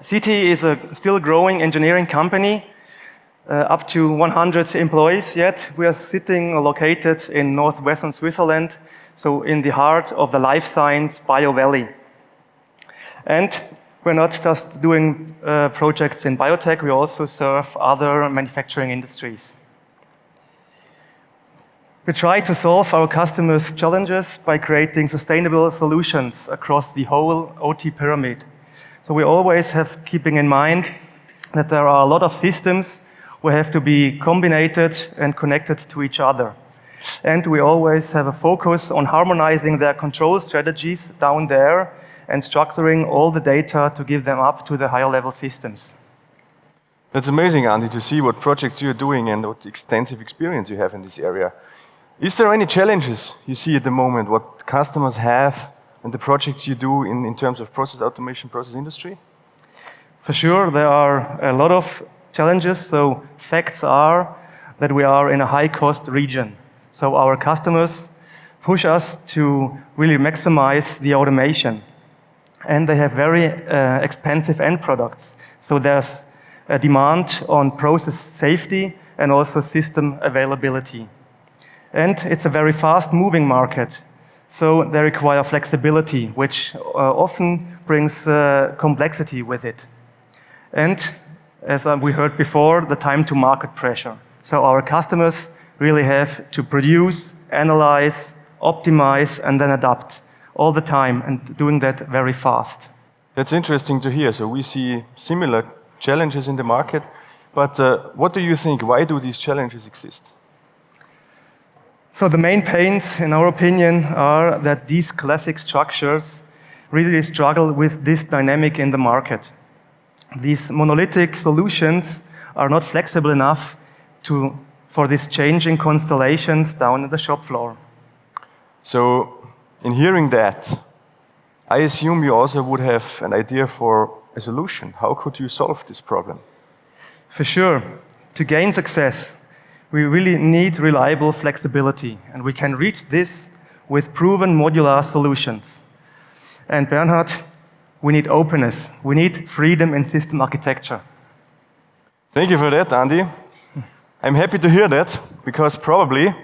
CTE is a still growing engineering company, up to 100 employees yet. We are sitting located in northwestern Switzerland, so in the heart of the Life Science BioValley. And we're not just doing projects in biotech, we also serve other manufacturing industries. We try to solve our customers' challenges by creating sustainable solutions across the whole OT pyramid. So we always have keeping in mind that there are a lot of systems who have to be combined and connected to each other. And we always have a focus on harmonizing their control strategies down there and structuring all the data to give them up to the higher level systems. That's amazing, Andy, to see what projects you're doing and what extensive experience you have in this area. Is there any challenges you see at the moment, what customers have and the projects you do in terms of process automation, process industry? For sure, there are a lot of challenges. So facts are that we are in a high-cost region. So our customers push us to really maximize the automation. And they have very expensive end products. So there's a demand on process safety and also system availability. And it's a very fast-moving market. So they require flexibility, which often brings complexity with it. And as we heard before, the time to market pressure. So our customers really have to produce, analyze, optimize, and then adapt all the time, and doing that very fast. That's interesting to hear. So we see similar challenges in the market. But what do you think? Why do these challenges exist? So the main pains, in our opinion, are that these classic structures really struggle with this dynamic in the market. These monolithic solutions are not flexible enough for these changing constellations down at the shop floor. So in hearing that, I assume you also would have an idea for a solution. How could you solve this problem? For sure. To gain success, we really need reliable flexibility, and we can reach this with proven modular solutions. And Bernhard, we need openness. We need freedom in system architecture. Thank you for that, Andy. I'm happy to hear that, because probably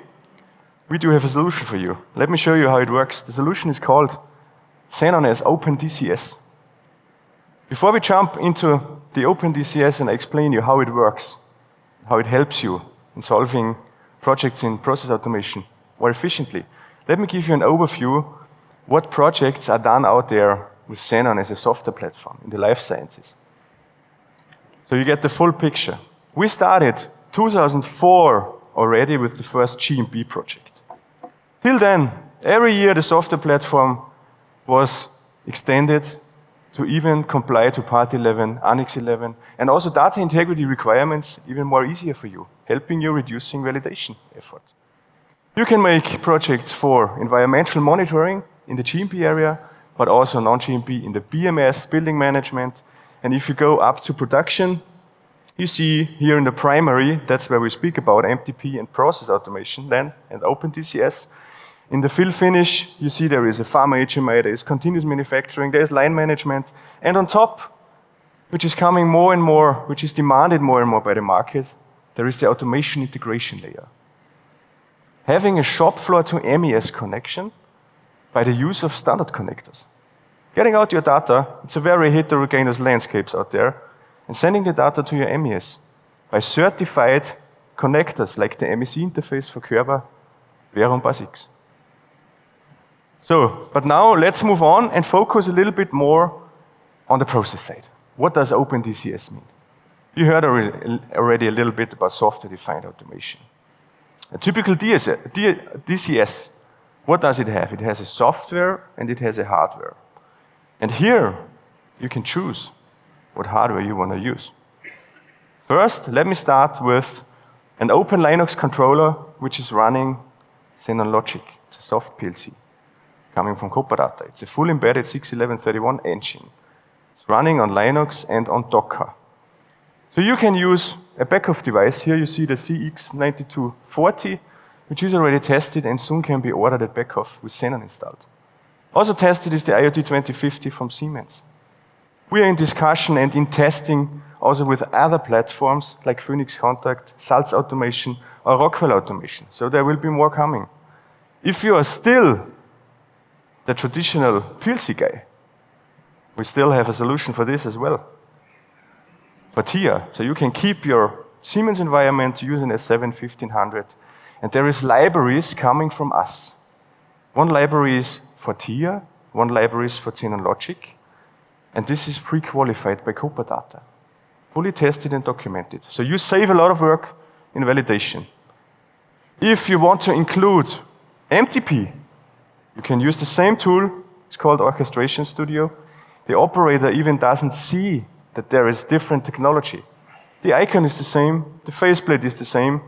we do have a solution for you. Let me show you how it works. The solution is called zenon as OpenDCS. Before we jump into the OpenDCS and I explain you how it works, how it helps you in solving projects in process automation more efficiently, let me give you an overview what projects are done out there with zenon as a software platform in the life sciences. So you get the full picture. We started 2004 already with the first GMP project. Till then, every year the software platform was extended to even comply to Part 11, Annex 11, and also data integrity requirements even more easier for you, helping you reducing validation effort. You can make projects for environmental monitoring in the GMP area, but also non-GMP in the BMS, building management. And if you go up to production, you see here in the primary, that's where we speak about MTP and process automation then, and OpenDCS. In the fill finish, you see there is a pharma HMI, there is continuous manufacturing, there is line management. And on top, which is coming more and more, which is demanded more and more by the market, there is the automation integration layer. Having a shop floor to MES connection by the use of standard connectors. Getting out your data, it's a very heterogeneous landscapes out there, and sending the data to your MES by certified connectors like the MEC interface for Körber, Verum Basics. So, but now let's move on and focus a little bit more on the process side. What does OpenDCS mean? You heard already a little bit about software-defined automation. A typical DCS, what does it have? It has a software and it has a hardware. And here, you can choose what hardware you want to use. First, let me start with an open Linux controller, which is running Zenon Logic. It's a soft PLC coming from COPA-DATA. It's a full embedded 61131 engine. It's running on Linux and on Docker. So you can use a backup device. Here you see the CX9240, which is already tested and soon can be ordered at backup with Zenon installed. Also tested is the IoT 2050 from Siemens. We are in discussion and in testing also with other platforms like Phoenix Contact, Salz Automation, or Rockwell Automation. So there will be more coming. If you are still the traditional PLC guy, we still have a solution for this as well. For TIA, so you can keep your Siemens environment using S7 1500, and there is libraries coming from us. One library is for TIA, one library is for Zenon Logic, and this is pre-qualified by COPA-DATA, fully tested and documented. So you save a lot of work in validation. If you want to include MTP, you can use the same tool. It's called Orchestration Studio. The operator even doesn't see that there is different technology. The icon is the same, the faceplate is the same,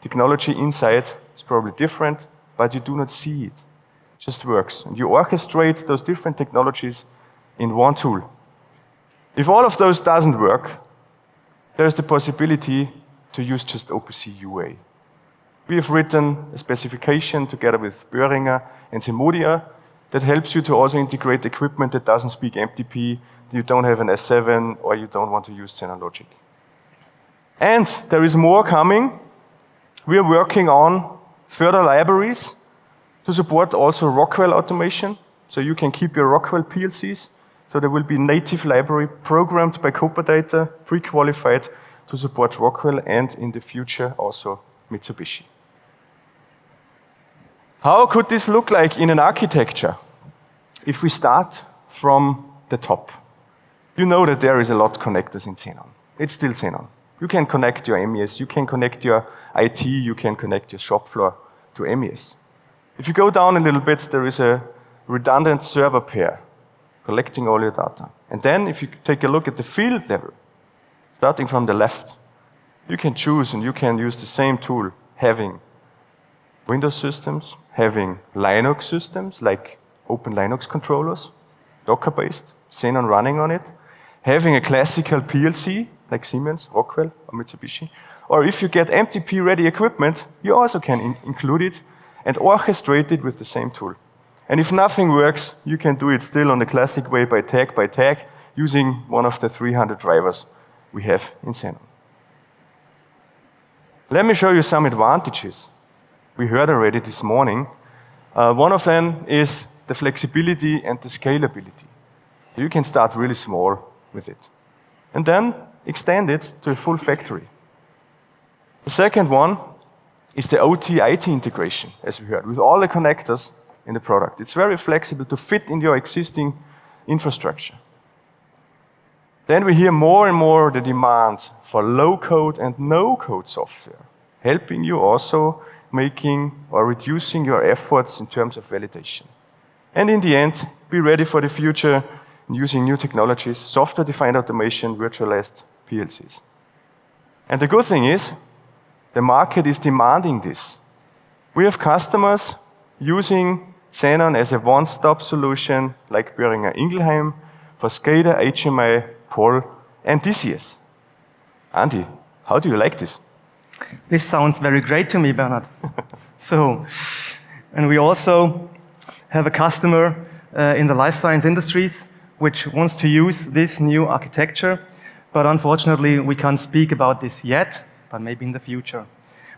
technology inside is probably different, but you do not see it. It just works. And you orchestrate those different technologies in one tool. If all of those doesn't work, there's the possibility to use just OPC UA. We have written a specification together with Boehringer and Modular that helps you to also integrate equipment that doesn't speak MTP, you don't have an S7, or you don't want to use Zenon Logic. And there is more coming. We are working on further libraries to support also Rockwell automation, so you can keep your Rockwell PLCs. So there will be native library programmed by COPA-DATA, pre-qualified to support Rockwell and in the future also Mitsubishi. How could this look like in an architecture? If we start from the top, you know that there is a lot of connectors in Zenon. It's still Zenon. You can connect your MES, you can connect your IT, you can connect your shop floor to MES. If you go down a little bit, there is a redundant server pair collecting all your data. And then if you take a look at the field level, starting from the left, you can choose and you can use the same tool, having Windows systems, having Linux systems like Open Linux controllers, Docker-based, Zenon running on it, having a classical PLC like Siemens, Rockwell, or Mitsubishi. Or if you get MTP-ready equipment, you also can include it and orchestrate it with the same tool. And if nothing works, you can do it still on the classic way by tag, using one of the 300 drivers we have in Zenon. Let me show you some advantages we heard already this morning. One of them is the flexibility and the scalability. You can start really small with it, and then extend it to a full factory. The second one is the OT-IT integration, as we heard, with all the connectors in the product. It's very flexible to fit in your existing infrastructure. Then we hear more and more the demand for low-code and no-code software, helping you also making or reducing your efforts in terms of validation. And in the end, be ready for the future using new technologies, software-defined automation, virtualized PLCs. And the good thing is, the market is demanding this. We have customers using Zenon as a one-stop solution, like Boehringer Ingelheim, for SCADA, HMI, POL, and DCS. Andy, how do you like this? This sounds very great to me, Bernhard. And we also have a customer in the life science industries which wants to use this new architecture, but unfortunately we can't speak about this yet, but maybe in the future.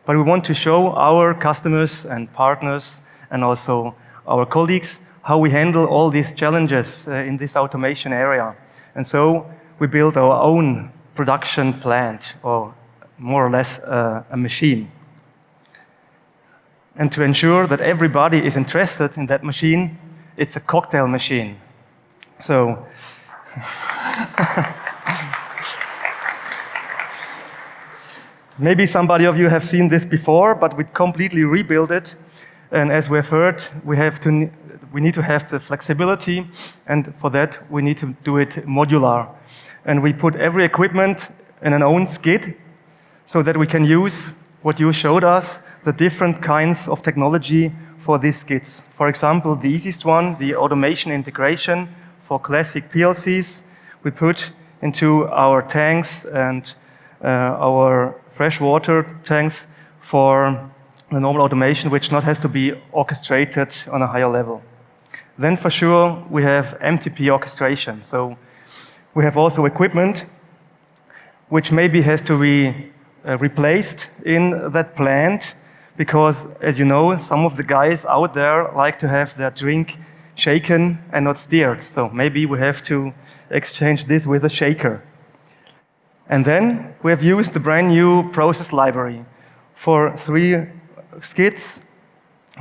But we want to show our customers and partners and also our colleagues how we handle all these challenges in this automation area. And so we built our own production plant, or more or less a machine. And to ensure that everybody is interested in that machine, it's a cocktail machine. So, maybe somebody of you have seen this before, but we completely rebuilt it. And as we have heard, we need to have the flexibility, and for that we need to do it modular. And we put every equipment in an own skid, so that we can use what you showed us, the different kinds of technology for these skids. For example, the easiest one, the automation integration for classic PLCs, we put into our tanks and our freshwater tanks for the normal automation, which not has to be orchestrated on a higher level. Then for sure, we have MTP orchestration. So We have also equipment which maybe has to be replaced in that plant because, as you know, some of the guys out there like to have their drink shaken and not stirred. So maybe we have to exchange this with a shaker. And then we have used the brand new process library for 3 skids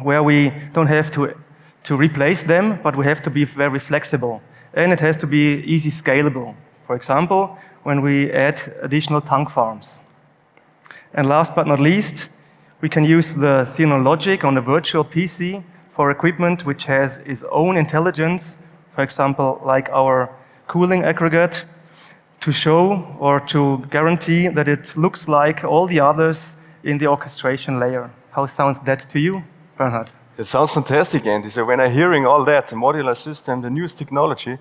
where we don't have to replace them, but we have to be very flexible. And it has to be easy scalable. For example, when we add additional tank farms. And last but not least, we can use the zenon logic on a virtual PC for equipment which has its own intelligence, for example, like our cooling aggregate, to show or to guarantee that it looks like all the others in the orchestration layer. How sounds that to you, Bernhard? It sounds fantastic, Andy. So when I'm hearing all that, the modular system, the newest technology,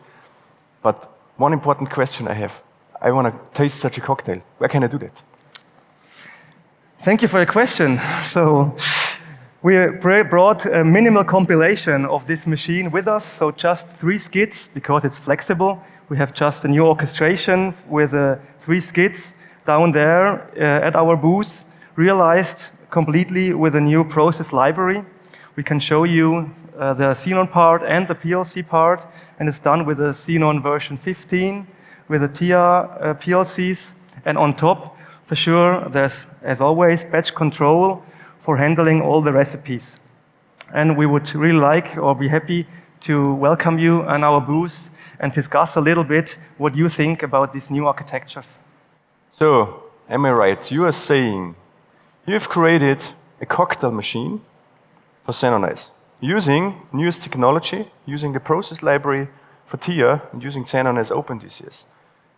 but one important question I have. I want to taste such a cocktail. Where can I do that? Thank you for your question. So we brought a minimal compilation of this machine with us, so just 3 skids because it's flexible. We have just a new orchestration with 3 skids down there at our booth, realized completely with a new process library. We can show you the zenon part and the PLC part, and it's done with a zenon version 15 with the TIA PLCs, and on top, for sure, there's, as always, batch control for handling all the recipes. And we would really like or be happy to welcome you on our booth and discuss a little bit what you think about these new architectures. So, am I right? You are saying you've created a cocktail machine for Xenonize using newest technology, using the process library for TIA, and using Xenon as OpenDCS.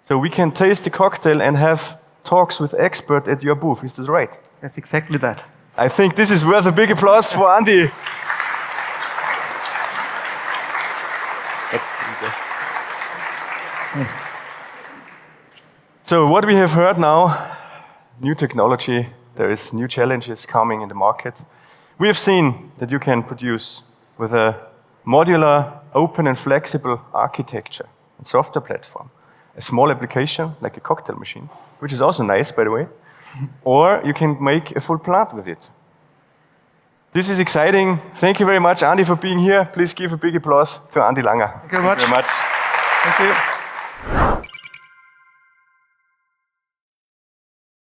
So we can taste the cocktail and have talks with experts at your booth. Is that right? That's exactly that. I think this is worth a big applause for Andy. So what we have heard now, new technology, there is new challenges coming in the market. We have seen that you can produce with a modular, open and flexible architecture and software platform a small application like a cocktail machine, which is also nice, by the way, or you can make a full plant with it. This is exciting. Thank you very much, Andy, for being here. Please give a big applause to Andy Langer. Thank you very much. Thank you very much. Thank you.